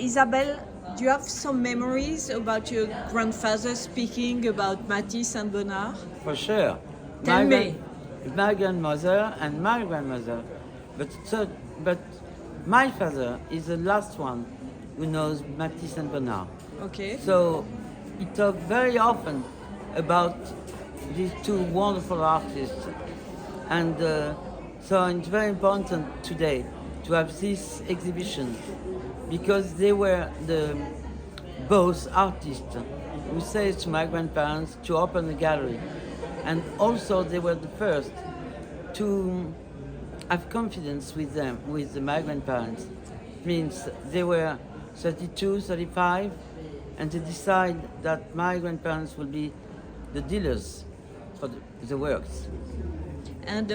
Isabelle, do you have some memories about your grandfather speaking about Matisse and Bonnard? For sure. Tell me. My grandmother and my grandmother, but my father is the last one who knows Matisse and Bonnard. Okay. So he talked very often about these two wonderful artists, and so it's very important today to have this exhibition because they were both artists who said to my grandparents to open the gallery. And also they were the first to have confidence with them, with my grandparents. It means they were 32, 35, and they decide that my grandparents will be the dealers for the works. And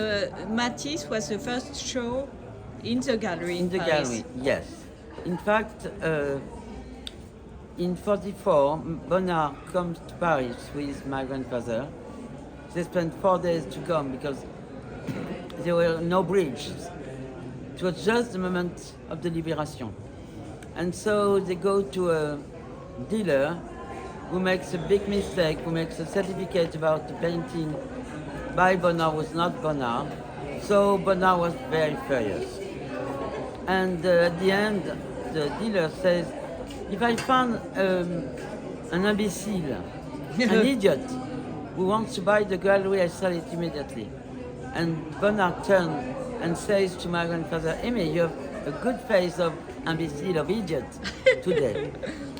Matisse was the first show in the gallery In the Paris. gallery, yes. In fact, in 44, Bonnard comes to Paris with my grandfather. They spent 4 days to come because there were no bridges. It was just the moment of the liberation. And so they go to a dealer who makes a big mistake, who makes a certificate about the painting by Bonnard was not Bonnard. So Bonnard was very furious. And at the end, the dealer says, if I found an imbecile, an idiot, who wants to buy the gallery, I sell it immediately. And Bonnard turned and says to my grandfather, Amy, you have a good face of imbecile, of idiot today.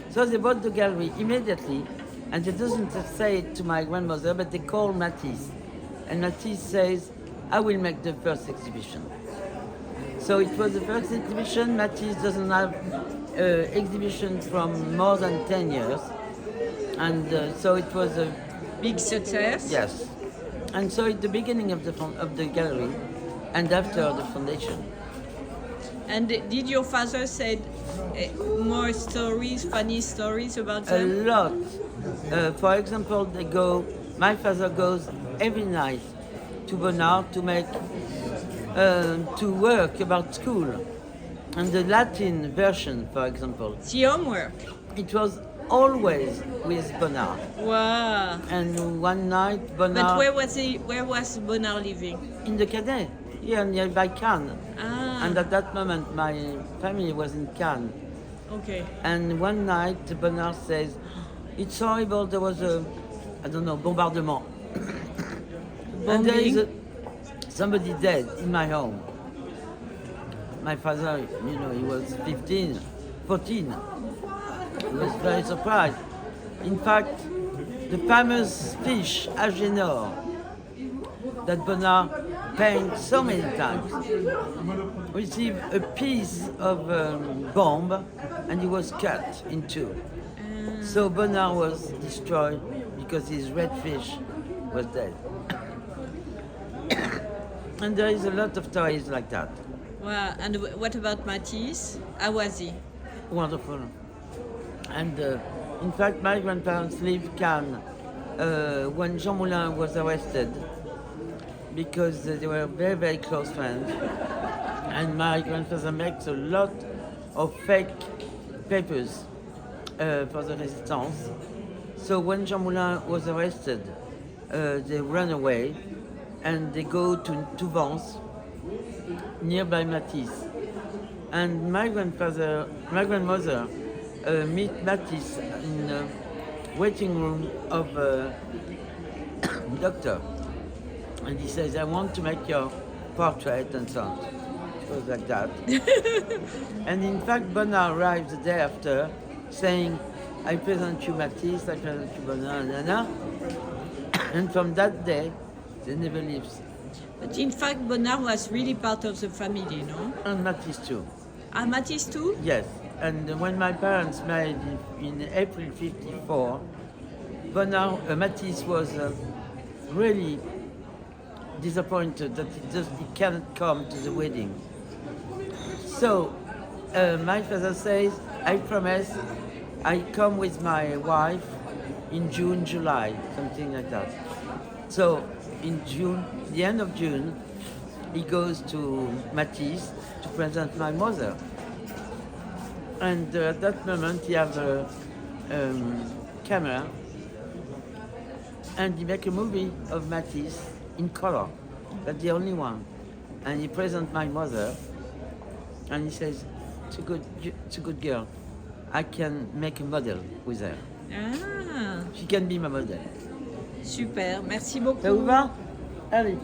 So they bought the gallery immediately, and they doesn't say it to my grandmother, but they call Matisse. And Matisse says, I will make the first exhibition. So it was the first exhibition. Matisse doesn't have exhibition from more than 10 years. And so it was a Big success. yes. And so it's the beginning of the gallery and after the foundation. And did your father say more stories, funny stories about A them? lot. For example, my father goes every night to Bonnard to work about school. And the Latin version, for example, The homework. it was always with Bonnard. Wow. And one night, But Bonnard, where was Bonnard living? in the Cadet, here nearby Cannes. Ah. And at that moment, my family was in Cannes. Okay. And one night, Bonnard says, it's horrible, there was bombardment. And there is somebody dead in my home. My father, he was 14. He was very surprised. In fact, the famous fish, Agénor, that Bonnard painted so many times, received a piece of bomb and he was cut in two. So Bonnard was destroyed because his red fish was dead. And there is a lot of stories like that. Wow. And what about Matisse? How was he? Wonderful. And in fact, my grandparents lived Cannes when Jean Moulin was arrested because they were very, very close friends. And my grandfather makes a lot of fake papers for the resistance. So when Jean Moulin was arrested, they ran away and they go to Vence, nearby Matisse. And my grandmother meet Matisse in the waiting room of a doctor. And he says, I want to make your portrait and so on. It was like that. And in fact, Bonnard arrived the day after saying, I present you Matisse, I present you Bonnard, and from that day, they never lived. But in fact, Bonnard was really part of the family, no? And Matisse too. Ah, Matisse too? Yes. And when my parents married in April '54, Matisse was really disappointed that he cannot come to the wedding. So my father says, I promise I come with my wife in June, July, something like that. So in June, the end of June, he goes to Matisse to present my mother. And at that moment, he have a camera, and he make a movie of Matisse in color. That's the only one. And he present my mother, and he says, it's a good girl. I can make a model with her. Ah, She can be my model. super, merci beaucoup. Ça vous va? Allez.